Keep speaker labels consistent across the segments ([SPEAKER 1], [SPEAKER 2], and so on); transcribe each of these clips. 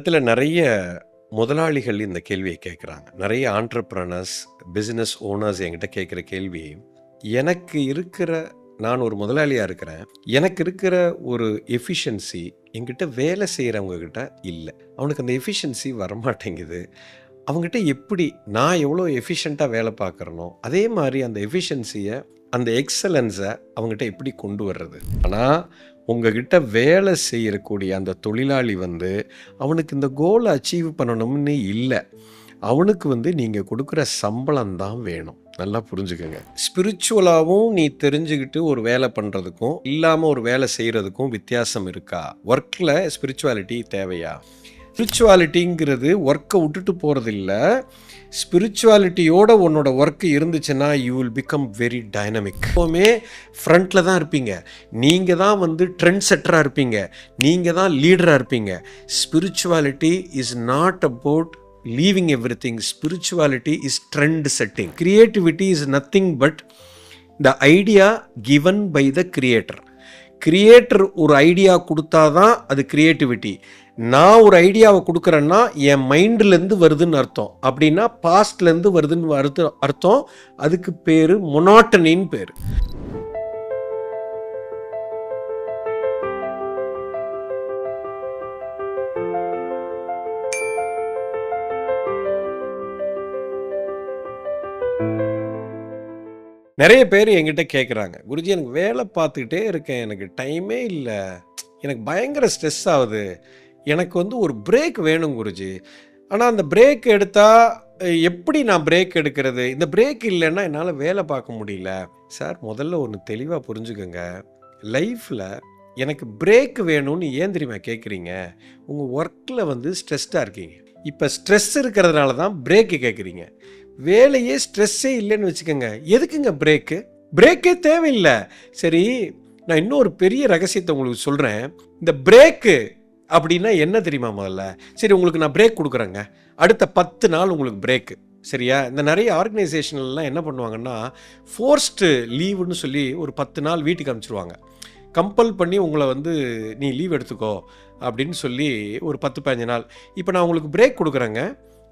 [SPEAKER 1] இடத்துல நிறைய முதலாளிகள் இந்த கேள்வியை கேட்குறாங்க. நிறைய ஆண்டர்பிரனர்ஸ், பிஸ்னஸ் ஓனர்ஸ் என்கிட்ட கேட்குற கேள்வி, எனக்கு இருக்கிற நான் ஒரு முதலாளியாக இருக்கிறேன். எனக்கு இருக்கிற ஒரு எஃபிஷியன்சி என்கிட்ட வேலை செய்கிறவங்க கிட்ட இல்லை. அவனுக்கு அந்த எஃபிஷியன்சி வரமாட்டேங்குது. அவங்ககிட்ட எப்படி நான் எவ்வளோ எஃபிஷியண்ட்டாக வேலை பார்க்குறனோ அதே மாதிரி அந்த எஃபிஷியன்சியை, அந்த எக்ஸலன்ஸை அவங்ககிட்ட எப்படி கொண்டு வர்றது? ஆனால் உங்ககிட்ட வேலை செய்யக்கூடிய அந்த தொழிலாளி அவனுக்கு இந்த கோலை அச்சீவ் பண்ணணும்னு இல்லை. அவனுக்கு நீங்கள் கொடுக்குற சம்பளம் தான் வேணும். நல்லா புரிஞ்சுக்கோங்க. ஸ்பிரிச்சுவலாகவும் நீ தெரிஞ்சுக்கிட்டு ஒரு வேலை பண்ணுறதுக்கும் இல்லாமல் ஒரு வேலை செய்கிறதுக்கும் வித்தியாசம் இருக்கா? ஒர்க்கில் ஸ்பிரிச்சுவாலிட்டி தேவையா? ஸ்பிரிச்சுவாலிட்டிங்கிறது ஒர்க்கை விட்டுட்டு போகிறதில்ல. ஸ்பிரிச்சுவாலிட்டியோட உன்னோட ஒர்க்கு இருந்துச்சுன்னா you will become very dynamic. எப்போவுமே ஃப்ரண்ட்டில் தான் இருப்பீங்க. நீங்கள் தான் ட்ரெண்ட் செட்டராக இருப்பீங்க. நீங்கள் தான் லீடராக இருப்பீங்க. Spirituality is not about leaving everything. Spirituality is trend setting. Creativity is nothing but the idea given by the creator. Creator ஒரு ஐடியா கொடுத்தா தான் அது கிரியேட்டிவிட்டி. நான் ஒரு ஐடியாவை கொடுக்குறேன்னா என் மைண்ட்லேருந்து வருதுன்னு அர்த்தம். அப்படின்னா பாஸ்ட்லேருந்து வருதுன்னு அர்த்தம். அதுக்கு பேர் மொனாட்டனின்னு பேர். நிறைய பேர் என்கிட்ட கேட்குறாங்க, குருஜி எனக்கு வேலை பார்த்துக்கிட்டே இருக்கேன், எனக்கு டைமே இல்லை, எனக்கு பயங்கர ஸ்ட்ரெஸ் ஆகுது, எனக்கு ஒரு பிரேக் வேணும் குருஜி. ஆனால் அந்த பிரேக் எடுத்தால் எப்படி நான் பிரேக் எடுக்கிறது? இந்த பிரேக் இல்லைன்னா என்னால் வேலை பார்க்க முடியல. சார், முதல்ல ஒன்று தெளிவாக புரிஞ்சுக்கோங்க. லைஃப்பில் எனக்கு பிரேக் வேணும்னு ஏன் தெரியுமா கேட்குறீங்க? உங்கள் ஒர்க்கில் ஸ்ட்ரெஸ்டாக இருக்கீங்க. இப்போ ஸ்ட்ரெஸ் இருக்கிறதுனால தான் பிரேக்கு கேட்குறீங்க. வேலையே ஸ்ட்ரெஸ்ஸே இல்லைன்னு வச்சுக்கோங்க, எதுக்குங்க பிரேக்கு? பிரேக்கே தேவையில்லை. சரி, நான் இன்னும் ஒரு பெரிய ரகசியத்தை உங்களுக்கு சொல்கிறேன். இந்த பிரேக்கு அப்படின்னா என்ன தெரியுமா? முதல்ல சரி, உங்களுக்கு நான் பிரேக் கொடுக்குறேங்க, அடுத்த 10 நாள் உங்களுக்கு பிரேக்கு, சரியா? இந்த நிறைய ஆர்கனைசேஷன்லாம் என்ன பண்ணுவாங்கன்னா ஃபோர்ஸ்டு லீவுன்னு சொல்லி ஒரு 10 நாள் வீட்டுக்கு அனுப்பிச்சிருவாங்க. கம்பல் பண்ணி உங்களை நீ லீவ் எடுத்துக்கோ அப்படின்னு சொல்லி ஒரு 10-15 நாள். இப்போ நான் உங்களுக்கு பிரேக் கொடுக்குறேங்க.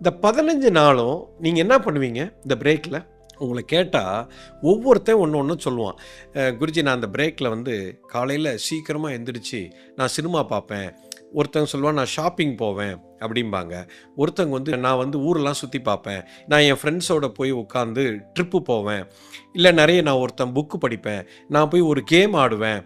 [SPEAKER 1] இந்த 15 நாளும் நீங்கள் என்ன பண்ணுவீங்க? இந்த பிரேக்கில் உங்களை கேட்டால் ஒவ்வொருத்தையும் ஒன்று சொல்லுவான். குருஜி, நான் அந்த பிரேக்கில் காலையில் சீக்கிரமாக எழுந்திரிச்சு நான் சினிமா பார்ப்பேன். ஒருத்தங்க சொல்லுவான், நான் ஷாப்பிங் போவேன் அப்படிம்பாங்க. ஒருத்தங்க நான் ஊரெல்லாம் சுற்றி பார்ப்பேன், நான் என் ஃப்ரெண்ட்ஸோட போய் உட்காந்து ட்ரிப்பு போவேன், இல்லை நிறைய நான் ஒருத்தன் புக்கு படிப்பேன், நான் போய் ஒரு கேம் ஆடுவேன்,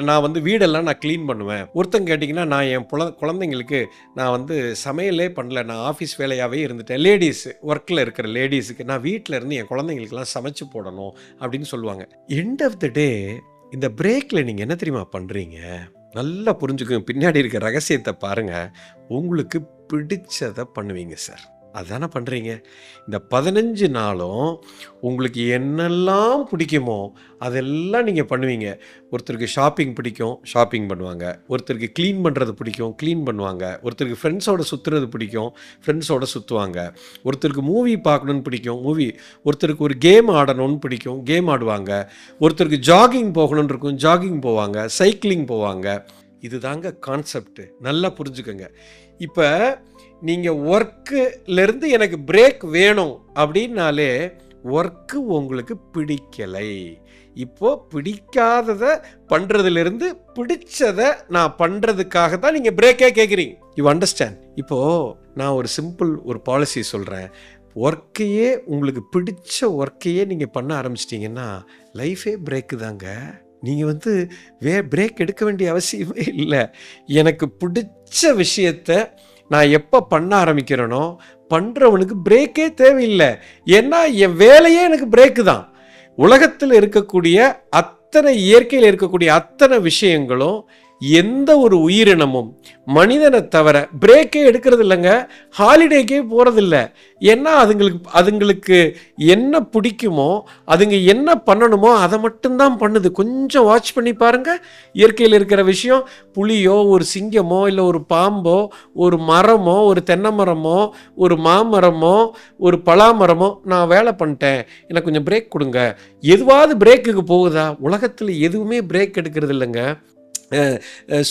[SPEAKER 1] நான் வீடெல்லாம் நான் க்ளீன் பண்ணுவேன். ஒருத்தங்க கேட்டிங்கன்னா, நான் என் குழந்தைங்களுக்கு நான் சமையலே பண்ணல, நான் ஆஃபீஸ் வேலையாகவே இருந்துட்டேன். லேடிஸ் ஒர்க்கில் இருக்கிற லேடிஸுக்கு நான் வீட்டில் இருந்து என் குழந்தைங்களுக்கெல்லாம் சமைச்சு போடணும் அப்படின்னு சொல்லுவாங்க. எண்ட் ஆஃப் த டே இந்த பிரேக்கில் நீங்கள் என்ன தெரியுமா பண்ணுறீங்க? நல்லா புரிஞ்சுக்கோங்க, பின்னாடி இருக்க ரகசியத்தை பாருங்கள். உங்களுக்கு பிடிச்சதை பண்ணுவீங்க சார், அதானே பண்ணுறீங்க. இந்த 15 நாளும் உங்களுக்கு என்னெல்லாம் பிடிக்குமோ அதெல்லாம் நீங்கள் பண்ணுவீங்க. ஒருத்தருக்கு ஷாப்பிங் பிடிக்கும், ஷாப்பிங் பண்ணுவாங்க. ஒருத்தருக்கு க்ளீன் பண்ணுறது பிடிக்கும், க்ளீன் பண்ணுவாங்க. ஒருத்தருக்கு ஃப்ரெண்ட்ஸோட சுற்றுறது பிடிக்கும், ஃப்ரெண்ட்ஸோட சுற்றுவாங்க. ஒருத்தருக்கு மூவி பார்க்கணுன்னு பிடிக்கும், மூவி. ஒருத்தருக்கு ஒரு கேம் ஆடணும்னு பிடிக்கும், கேம் ஆடுவாங்க. ஒருத்தருக்கு ஜாகிங் போகணுன்னு இருக்கும், ஜாகிங் போவாங்க, சைக்கிளிங் போவாங்க. இதுதாங்க கான்செப்ட். நல்லா புரிஞ்சுக்கோங்க. இப்போ நீங்கள் ஒர்க்குலேருந்து எனக்கு பிரேக் வேணும் அப்படின்னாலே ஒர்க்கு உங்களுக்கு பிடிக்கலை. இப்போது பிடிக்காததை பண்ணுறதுலேருந்து பிடிச்சதை நான் பண்ணுறதுக்காக தான் நீங்கள் பிரேக்கே கேட்குறீங்க. You understand? இப்போது நான் ஒரு சிம்பிள் ஒரு பாலிசி சொல்கிறேன். ஒர்க்கையே, உங்களுக்கு பிடிச்ச ஒர்க்கையே நீங்கள் பண்ண ஆரம்பிச்சிட்டிங்கன்னா லைஃபே பிரேக்கு தாங்க. நீங்கள் பிரேக் எடுக்க வேண்டிய அவசியமே இல்லை. எனக்கு பிடிச்ச விஷயத்தை நான் எப்போ பண்ண ஆரம்பிக்கிறேனோ பண்ணுறவனுக்கு பிரேக்கே தேவையில்லை. ஏன்னா என் வேலையே எனக்கு பிரேக்கு தான். உலகத்தில் இருக்கக்கூடிய அத்தனை, இயற்கையில் இருக்கக்கூடிய அத்தனை விஷயங்களும், எந்த ஒரு உயிரினமும் மனிதனை தவிர பிரேக்கே எடுக்கிறது இல்லைங்க, ஹாலிடேக்கே போகிறதில்ல. ஏன்னா அதுங்களுக்கு என்ன பிடிக்குமோ, அதுங்க என்ன பண்ணணுமோ அதை மட்டும்தான் பண்ணுது. கொஞ்சம் வாட்ச் பண்ணி பாருங்கள். இயற்கையில் இருக்கிற விஷயம், புலியோ ஒரு சிங்கமோ இல்லை ஒரு பாம்போ ஒரு மரமோ ஒரு தென்னை மரமோ ஒரு மாமரமோ ஒரு பலாமரமோ, நான் வேலை பண்ணிட்டேன், எனக்கு கொஞ்சம் பிரேக் கொடுங்க, எதுவாவது பிரேக்குக்கு போகுதா? உலகத்தில் எதுவுமே பிரேக் எடுக்கிறது இல்லைங்க.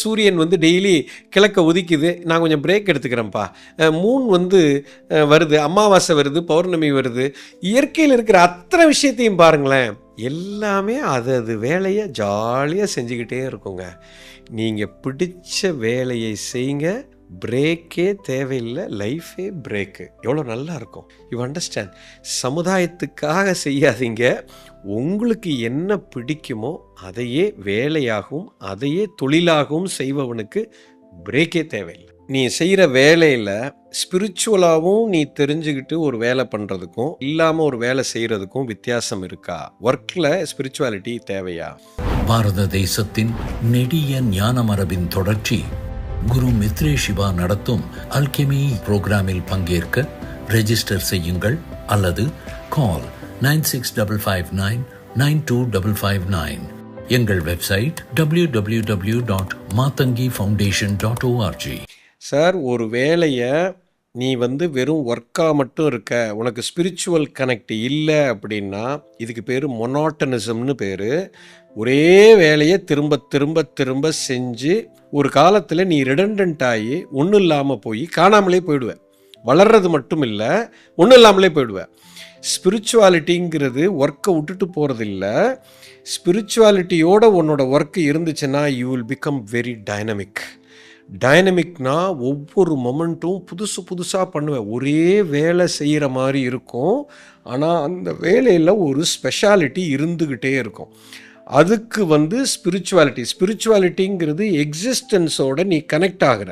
[SPEAKER 1] சூரியன் வந்து டெய்லி கிழக்க உதிக்குது, நான் கொஞ்சம் பிரேக் எடுத்துக்கிறேன்ப்பா. மூன் வந்து வருது, அமாவாசை வருது, பௌர்ணமி வருது. இயற்கையில் இருக்கிற அத்தனை விஷயத்தையும் பாருங்களேன், எல்லாமே அது அது வேலையை ஜாலியாக செஞ்சுக்கிட்டே இருக்குங்க. நீங்கள் பிடிச்ச வேலையை செய்யுங்க, பிரேக்கே தேவையில்லை, லைஃபே பிரேக்கு. எவ்வளோ நல்லா இருக்கும். You understand? சமுதாயத்துக்காக செய்யாதீங்க, உங்களுக்கு என்ன பிடிக்குமோ அதையே வேலையாகவும் அதையே தொழிலாகவும் செய்பவனுக்கு பிரேக்கே தேவையில்லை. நீ செய்கிற வேலையில் ஸ்பிரிச்சுவலாகவும் நீ தெரிஞ்சுக்கிட்டு ஒரு வேலை பண்ணுறதுக்கும் இல்லாமல் ஒரு வேலை செய்கிறதுக்கும் வித்தியாசம் இருக்கா? ஒர்க்கில் ஸ்பிரிச்சுவாலிட்டி தேவையா?
[SPEAKER 2] பாரத தேசத்தின் நெடிய ஞான மரபின் தொடர்ச்சி குரு மித்ரே சிவா நடத்தும் அல்கெமி புரோகிராமில் பங்கேற்க ரெஜிஸ்டர் செய்யுங்கள் அல்லது கால் 9655992559. எங்கள் வெப்சைட் www.matangifoundation.org.
[SPEAKER 1] சார், ஒரு வேலையை நீ வந்து வெறும் ஒர்க்காக மட்டும் இருக்க, உனக்கு ஸ்பிரிச்சுவல் கனெக்ட் இல்லை அப்படின்னா இதுக்கு பேர் மொனாட்டனிசம்னு பேர். ஒரே வேலையை திரும்ப திரும்ப திரும்ப செஞ்சு ஒரு காலத்தில் நீ ரிடண்டன்ட் ஆகி ஒன்றும் இல்லாமல் போய் காணாமலே போயிடுவேன். வளர்றது மட்டும் இல்லை, ஒன்றும் இல்லாமலே போயிடுவேன். ஸ்பிரிச்சுவாலிட்டிங்கிறது ஒர்க்கை விட்டுட்டு போகிறதில்ல. ஸ்பிரிச்சுவாலிட்டியோட உன்னோட ஒர்க்கு இருந்துச்சுன்னா you will become very dynamic. டைனமிக்னா ஒவ்வொரு மொமெண்ட்டும் புதுசு புதுசாக பண்ணுவேன். ஒரே வேலை செய்கிற மாதிரி இருக்கும், ஆனால் அந்த வேலையில் ஒரு ஸ்பெஷாலிட்டி இருந்துக்கிட்டே இருக்கும். அதுக்கு வந்து ஸ்பிரிச்சுவாலிட்டிங்கிறது எக்ஸிஸ்டன்ஸோட நீ கனெக்ட் ஆகிற.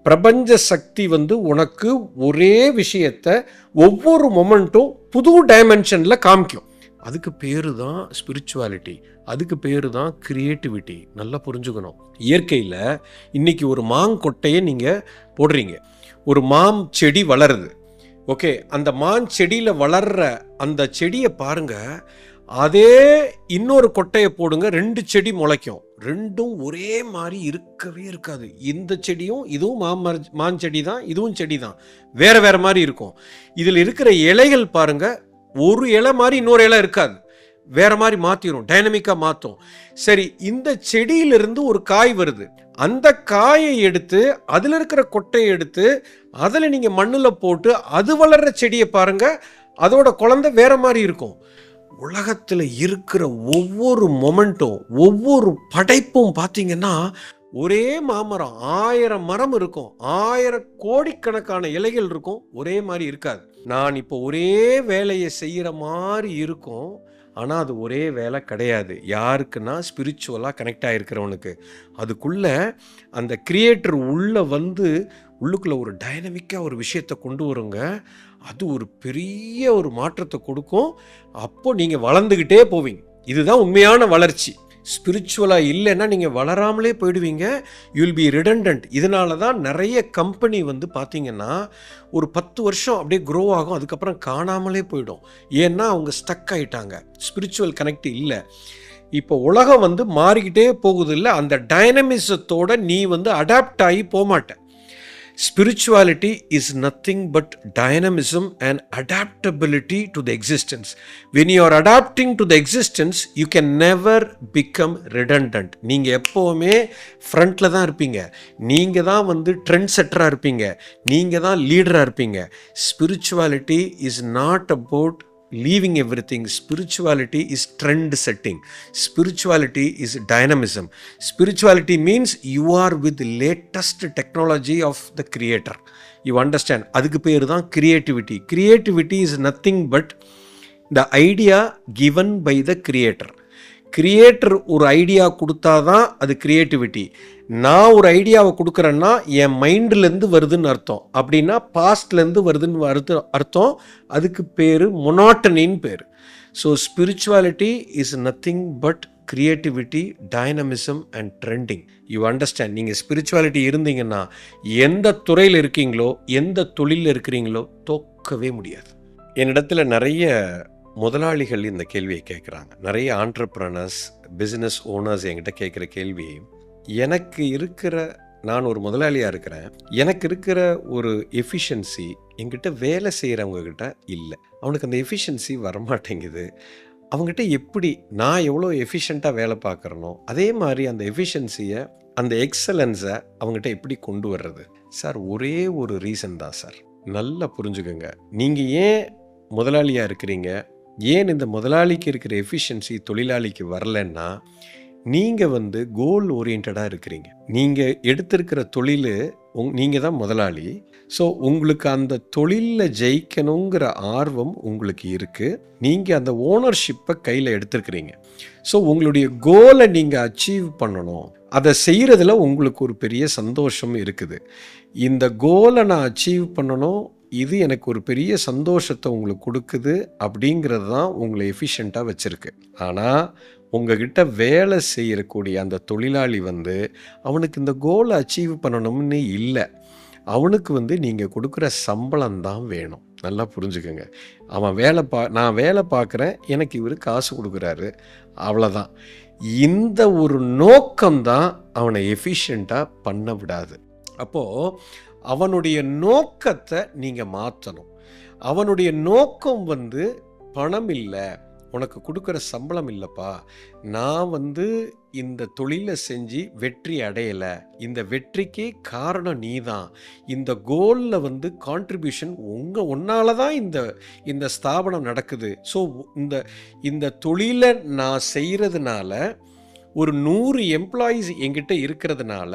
[SPEAKER 1] பிரபஞ்ச சக்தி வந்து உனக்கு ஒரே விஷயத்தை ஒவ்வொரு மொமெண்ட்டும் புது டைமென்ஷனில் காமிக்கும். அதுக்கு பேரு தான் ஸ்பிரிச்சுவாலிட்டி, அதுக்கு பேரு தான் கிரியேட்டிவிட்டி. நல்லா புரிஞ்சுக்கணும். இயற்கையில் இன்னைக்கு ஒரு மாங்கொட்டையை நீங்கள் போடுறீங்க, ஒரு மாம் செடி வளருது. ஓகே, அந்த மான் செடியில் வளர்ற அந்த செடியை பாருங்க, அதே இன்னொரு கொட்டையை போடுங்க, 2 செடி முளைக்கும். ரெண்டும் ஒரே மாதிரி இருக்கவே இருக்காது. இந்த செடியும் இதுவும் மான் செடி தான், இதுவும் செடி தான், வேற வேற மாதிரி இருக்கும். இதில் இருக்கிற இலைகள் பாருங்க, ஒரு இலை மாதிரி இன்னொரு இலை இருக்காது, வேற மாதிரி மாத்திரும், டைனமிக்காக மாற்றும். சரி, இந்த செடியிலிருந்து ஒரு காய் வருது, அந்த காயை எடுத்து அதில் இருக்கிற கொட்டையை எடுத்து அதில் நீங்கள் மண்ணில் போட்டு அது வளர்கிற செடியை பாருங்க, அதோட குழந்தை வேற மாதிரி இருக்கும். உலகத்தில் இருக்கிற ஒவ்வொரு மொமெண்ட்டும் ஒவ்வொரு படைப்பும் பார்த்தீங்கன்னா ஒரே மாமரம், 1000 மரம் இருக்கும், 1000 கோடிக்கணக்கான இலைகள் இருக்கும், ஒரே மாதிரி இருக்காது. நான் இப்போ ஒரே வேலையை செய்கிற மாதிரி இருக்கும், ஆனால் அது ஒரே வேலை கிடையாது. யாருக்குன்னா ஸ்பிரிச்சுவலாக கனெக்ட் ஆகிருக்கிறவனுக்கு. அதுக்குள்ள அந்த கிரியேட்டர் உள்ளே வந்து உள்ளுக்குள்ளே ஒரு டைனமிக்காக ஒரு விஷயத்தை கொண்டு வருங்க. அது ஒரு பெரிய ஒரு மாற்றத்தை கொடுக்கும். அப்போ நீங்கள் வளர்ந்துக்கிட்டே போவீங்க. இதுதான் உண்மையான வளர்ச்சி. ஸ்பிரிச்சுவலாக இல்லைன்னா நீங்கள் வளராமலே போயிடுவீங்க. You will be redundant. இதனால தான் நிறைய கம்பெனி வந்து பார்த்தீங்கன்னா ஒரு 10 வருஷம் அப்படியே க்ரோ ஆகும், அதுக்கப்புறம் காணாமலே போயிடும். ஏன்னா அவங்க ஸ்டக் ஆகிட்டாங்க, ஸ்பிரிச்சுவல் கனெக்ட் இல்லை. இப்போ உலகம் வந்து மாறிக்கிட்டே போகுது இல்லை, அந்த டைனமிசத்தோட நீ வந்து அடாப்ட் ஆகி போகமாட்ட. Spirituality is nothing but dynamism and adaptability to the existence. When you are adapting to the existence, you can never become redundant. நீங்க எப்பவுமே ஃப்ரண்ட்ல தான் இருப்பீங்க, நீங்க தான் வந்து ட்ரெண்ட் செட்டரா இருப்பீங்க, நீங்க தான் லீடரா இருப்பீங்க. Spirituality is not about leaving everything. Spirituality is trend setting. Spirituality is dynamism. Spirituality means you are with the latest technology of the creator. You understand? அதுக்கு பேர் தான் creativity. Creativity is nothing but the idea given by the creator. Creator ஒரு idea கொடுத்தாதான் அது creativity. நான் ஒரு ஐடியாவை கொடுக்குறேன்னா என் மைண்ட்லேருந்து வருதுன்னு அர்த்தம். அப்படின்னா பாஸ்ட்லேருந்து வருதுன்னு அர்த்தம். அதுக்கு பேர் மொனாட்டனின்னு பேர். So spirituality is nothing but creativity, dynamism and trending. You understand? நீங்கள் ஸ்பிரிச்சுவாலிட்டி இருந்தீங்கன்னா எந்த துறையில் இருக்கீங்களோ, எந்த தொழிலில் இருக்கிறீங்களோ தோக்கவே முடியாது. என்னிடத்தில் நிறைய முதலாளிகள் இந்த கேள்வியை கேட்குறாங்க. நிறைய ஆண்டர்ப்ரனர்ஸ், பிஸ்னஸ் ஓனர்ஸ் என்கிட்ட கேட்குற கேள்வி, எனக்கு இருக்கிற, நான் ஒரு முதலாளியாக இருக்கிறேன், எனக்கு இருக்கிற ஒரு எஃபிஷியன்சி என்கிட்ட வேலை செய்கிறவங்கக்கிட்ட இல்லை. அவனுக்கு அந்த எஃபிஷியன்சி வரமாட்டேங்குது. அவங்ககிட்ட எப்படி நான் எவ்வளோ எஃபிஷியண்ட்டாக வேலை பார்க்குறனோ அதே மாதிரி அந்த எஃபிஷியன்சியை அந்த எக்ஸலன்ஸை அவங்ககிட்ட எப்படி கொண்டு வர்றது? சார் ஒரே ஒரு ரீசன் தான் சார். நல்லா புரிஞ்சுக்கோங்க. நீங்கள் ஏன் முதலாளியாக இருக்கிறீங்க, ஏன் இந்த முதலாளிக்கு இருக்கிற எஃபிஷியன்சி தொழிலாளிக்கு வரலன்னா, நீங்கள் கோல் ஓரியன்டாக இருக்கிறீங்க. நீங்கள் எடுத்திருக்கிற தொழில் நீங்கள் தான் முதலாளி. ஸோ உங்களுக்கு அந்த தொழிலில் ஜெயிக்கணுங்கிற ஆர்வம் உங்களுக்கு இருக்குது. நீங்கள் அந்த ஓனர்ஷிப்பை கையில் எடுத்துருக்கிறீங்க. ஸோ உங்களுடைய கோலை நீங்கள் அச்சீவ் பண்ணணும். அதை செய்கிறதுல உங்களுக்கு ஒரு பெரிய சந்தோஷம் இருக்குது. இந்த கோலை நான் அச்சீவ் பண்ணணும், இது எனக்கு ஒரு பெரிய சந்தோஷத்தை உங்களுக்கு கொடுக்குது அப்படிங்கிறது தான் உங்களை எஃபிஷியண்ட்டாக வச்சுருக்கு. ஆனால் உங்ககிட்ட வேலை செய்யக்கூடிய அந்த தொழிலாளி அவனுக்கு இந்த கோலை அச்சீவ் பண்ணணும்னு இல்லை. அவனுக்கு நீங்கள் கொடுக்குற சம்பளம் தான் வேணும். நல்லா புரிஞ்சுக்கோங்க. அவன் நான் வேலை பார்க்குறேன், எனக்கு இவர் காசு கொடுக்குறாரு, அவ்வளோதான். இந்த ஒரு நோக்கம்தான் அவனை எஃபிஷியண்ட்டாக பண்ண விடாது. அப்போது அவனுடைய நோக்கத்தை நீங்கள் மாற்றணும். அவனுடைய நோக்கம் பணம் இல்லை, உனக்கு கொடுக்குற சம்பளம் இல்லைப்பா, நான் இந்த தொழிலை செஞ்சு வெற்றி அடையலை, இந்த வெற்றிக்கே காரணம் நீ தான், இந்த கோலில் கான்ட்ரிபியூஷன் ஒன்னால தான் இந்த ஸ்தாபனம் நடக்குது. ஸோ இந்த தொழிலை நான் செய்கிறதுனால ஒரு 100 எம்ப்ளாயீஸ் என்கிட்ட இருக்கிறதுனால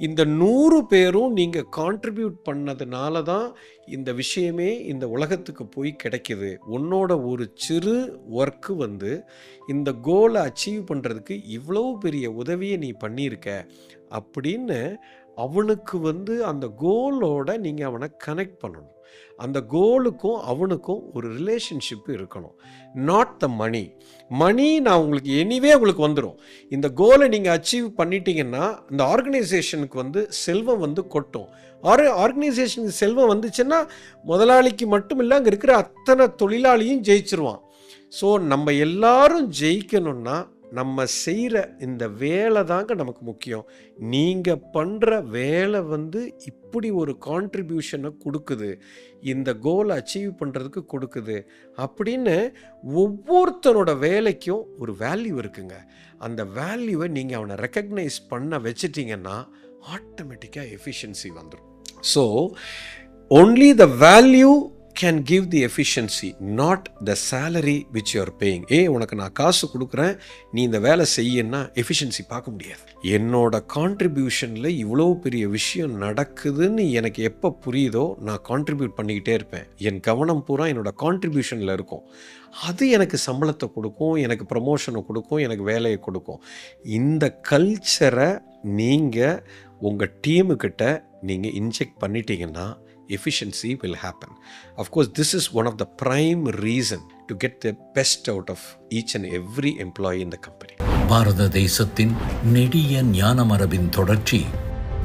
[SPEAKER 1] இந்த 100 பேரும் நீங்கள் கான்ட்ரிபியூட் பண்ணதுனால தான் இந்த விஷயமே இந்த உலகத்துக்கு போய் கிடைக்கிது. உன்னோட ஒரு சிறு ஒர்க்கு இந்த கோலை அச்சீவ் பண்ணுறதுக்கு இவ்வளோ பெரிய உதவியை நீ பண்ணியிருக்க அப்படின்னு அவனுக்கு அந்த கோலோட நீங்கள் அவனை கனெக்ட் பண்ணணும். அந்த கோலுக்கும் அவனுக்கும் ஒரு ரிலேஷன்ஷிப் இருக்கணும். நாட் த மணி நான் உங்களுக்கு எனிவே உங்களுக்கு வந்துடும். இந்த கோலை நீங்கள் அச்சீவ் பண்ணிட்டீங்கன்னா இந்த ஆர்கனைசேஷனுக்கு செல்வம் கொட்டும். ஆர்கனைசேஷனுக்கு செல்வம் வந்துச்சுன்னா முதலாளிக்கு மட்டும் இல்லை, அங்கே இருக்கிற அத்தனை தொழிலாளியும் ஜெயிச்சிருவான். ஸோ நம்ம எல்லாரும் ஜெயிக்கணும்னா நம்ம செய்கிற இந்த வேலை தாங்க நமக்கு முக்கியம். நீங்கள் பண்ணுற வேலை இப்படி ஒரு கான்ட்ரிபியூஷனை கொடுக்குது, இந்த கோலை அச்சீவ் பண்ணுறதுக்கு கொடுக்குது அப்படின்னு ஒவ்வொருத்தனோட வேலைக்கும் ஒரு வேல்யூ இருக்குங்க. அந்த வேல்யூவை நீங்கள் அவனை ரெக்கக்னைஸ் பண்ண வச்சிட்டிங்கன்னா ஆட்டோமேட்டிக்காக எஃபிஷியன்சி வந்துடும். So only the value can give the efficiency, not the salary which you are paying. உனக்கு நான் காசு கொடுக்குறேன், நீ இந்த வேலை செய்யன்னா எஃபிஷியன்சி பார்க்க முடியாது. என்னோட கான்ட்ரிபியூஷனில் இவ்வளோ பெரிய விஷயம் நடக்குதுன்னு எனக்கு எப்போ புரியுதோ நான் கான்ட்ரிபியூட் பண்ணிக்கிட்டே இருப்பேன். என் கவனம் பூரா என்னோட கான்ட்ரிபியூஷனில் இருக்கும். அது எனக்கு சம்பளத்தை கொடுக்கும், எனக்கு ப்ரமோஷனை கொடுக்கும், எனக்கு வேலையை கொடுக்கும். இந்த கல்ச்சரை நீங்கள் உங்கள் டீமுக்கிட்ட நீங்கள் இன்ஜெக்ட் பண்ணிட்டீங்கன்னா efficiency will happen. Of course, this is one of the prime reason to get the best out of each and every employee in the company.
[SPEAKER 2] பாரத தேசத்தின் நெடிய ஞான மரபின் தொடர்ச்சி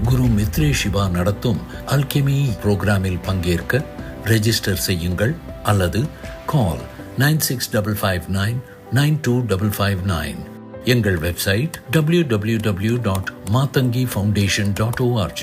[SPEAKER 2] குரு மித்ரே சிவா நடத்தும் அல்கெமி புரோகிராமில் பங்கேற்க ரெஜிஸ்டர் செய்யுங்கள் அல்லது கால் 9655992559. எங்கள் வெப்சைட் www.matangifoundation.org.